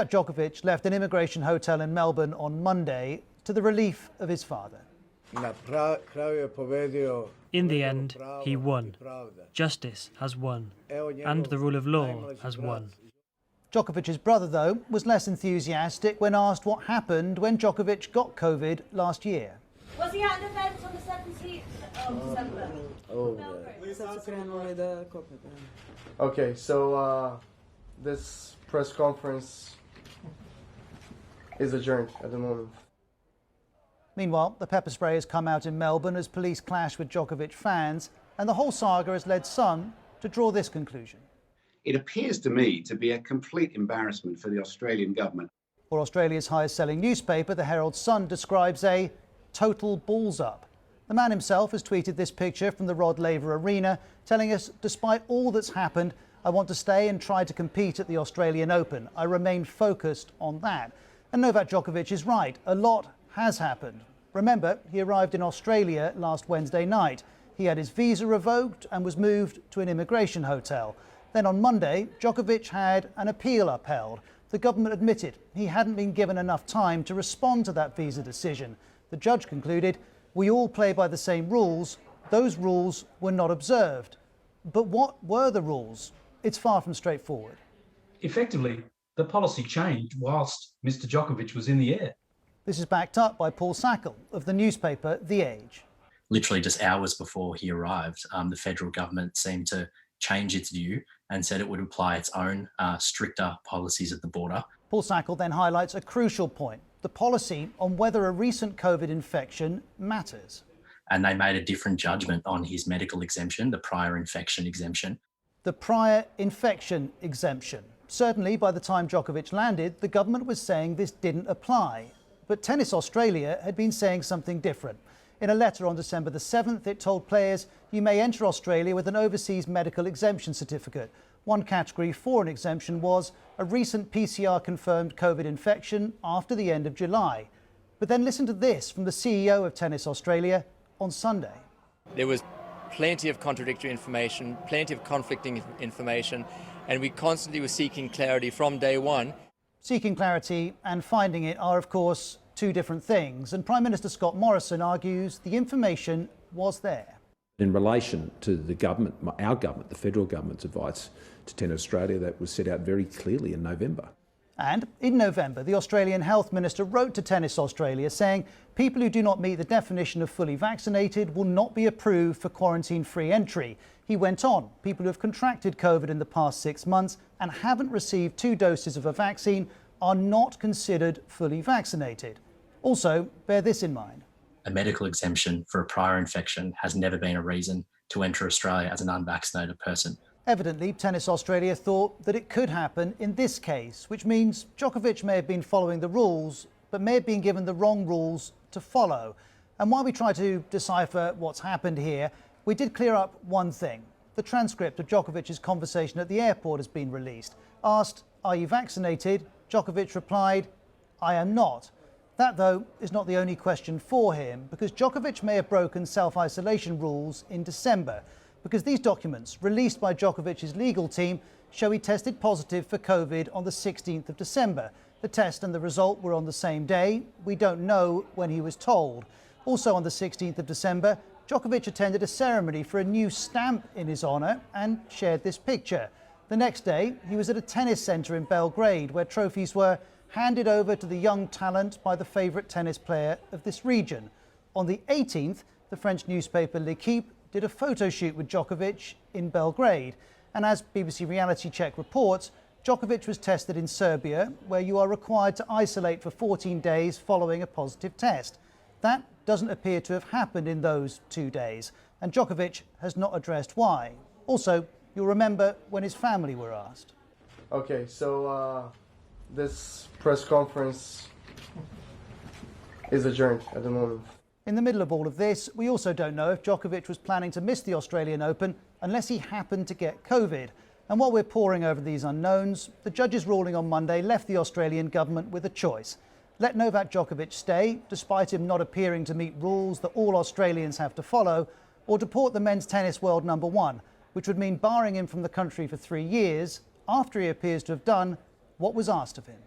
Djokovic left an immigration hotel in Melbourne on Monday to the relief of his father. In the end, he won. Justice has won, and the rule of law has won. Djokovic's brother, though, was less enthusiastic when asked what happened when Djokovic got COVID last year. Was he at an event on the 17th of December? Okay, so this press conference is adjourned at the moment. Meanwhile, the pepper spray has come out in Melbourne as police clash with Djokovic fans, and the whole saga has led some to draw this conclusion. It appears to me to be a complete embarrassment for the Australian government. Or Australia's highest-selling newspaper, the Herald Sun, describes a total balls up. The man himself has tweeted this picture from the Rod Laver Arena, telling us, despite all that's happened, I want to stay and try to compete at the Australian Open. I remain focused on that. And Novak Djokovic is right. A lot has happened. Remember, he arrived in Australia last Wednesday night. He had his visa revoked and was moved to an immigration hotel. Then on Monday, Djokovic had an appeal upheld. The government admitted he hadn't been given enough time to respond to that visa decision. The judge concluded, we all play by the same rules. Those rules were not observed. But what were the rules? It's far from straightforward. Effectively, the policy changed whilst Mr. Djokovic was in the air. This is backed up by Paul Sackle of the newspaper The Age. Literally just hours before he arrived, the federal government seemed to change its view and said it would apply its own stricter policies at the border. Paul Sackle then highlights a crucial point, the policy on whether a recent COVID infection matters. And they made a different judgment on his medical exemption, the prior infection exemption. The prior infection exemption. Certainly, by the time Djokovic landed, the government was saying this didn't apply. But Tennis Australia had been saying something different. In a letter on December the 7th, it told players, you may enter Australia with an overseas medical exemption certificate. One category for an exemption was a recent PCR-confirmed COVID infection after the end of July. But then listen to this from the CEO of Tennis Australia on Sunday. There was plenty of contradictory information, plenty of conflicting information, and we constantly were seeking clarity from day one. Seeking clarity and finding it are, of course, two different things, and Prime Minister Scott Morrison argues the information was there. In relation to the government, our government, the federal government's advice to Tennis Australia, that was set out very clearly in November. And in November, the Australian Health Minister wrote to Tennis Australia saying people who do not meet the definition of fully vaccinated will not be approved for quarantine-free entry. He went on, people who have contracted COVID in the past 6 months and haven't received 2 doses of a vaccine are not considered fully vaccinated. Also, bear this in mind. A medical exemption for a prior infection has never been a reason to enter Australia as an unvaccinated person. Evidently, Tennis Australia thought that it could happen in this case, which means Djokovic may have been following the rules, but may have been given the wrong rules to follow. And while we try to decipher what's happened here, we did clear up one thing. The transcript of Djokovic's conversation at the airport has been released. Asked, are you vaccinated? Djokovic replied, I am not. That, though, is not the only question for him, because Djokovic may have broken self-isolation rules in December, because these documents, released by Djokovic's legal team, show he tested positive for COVID on the 16th of December. The test and the result were on the same day. We don't know when he was told. Also on the 16th of December, Djokovic attended a ceremony for a new stamp in his honour and shared this picture. The next day, he was at a tennis centre in Belgrade, where trophies were handed over to the young talent by the favourite tennis player of this region. On the 18th, the French newspaper L'Equipe did a photo shoot with Djokovic in Belgrade. And as BBC Reality Check reports, Djokovic was tested in Serbia, where you are required to isolate for 14 days following a positive test. That doesn't appear to have happened in those 2 days, and Djokovic has not addressed why. Also, you'll remember when his family were asked. Okay, so this press conference is adjourned at the moment. In the middle of all of this, we also don't know if Djokovic was planning to miss the Australian Open unless he happened to get COVID. And while we're poring over these unknowns, the judge's ruling on Monday left the Australian government with a choice. Let Novak Djokovic stay, despite him not appearing to meet rules that all Australians have to follow, or deport the men's tennis world #1, which would mean barring him from the country for 3 years after he appears to have done what was asked of him.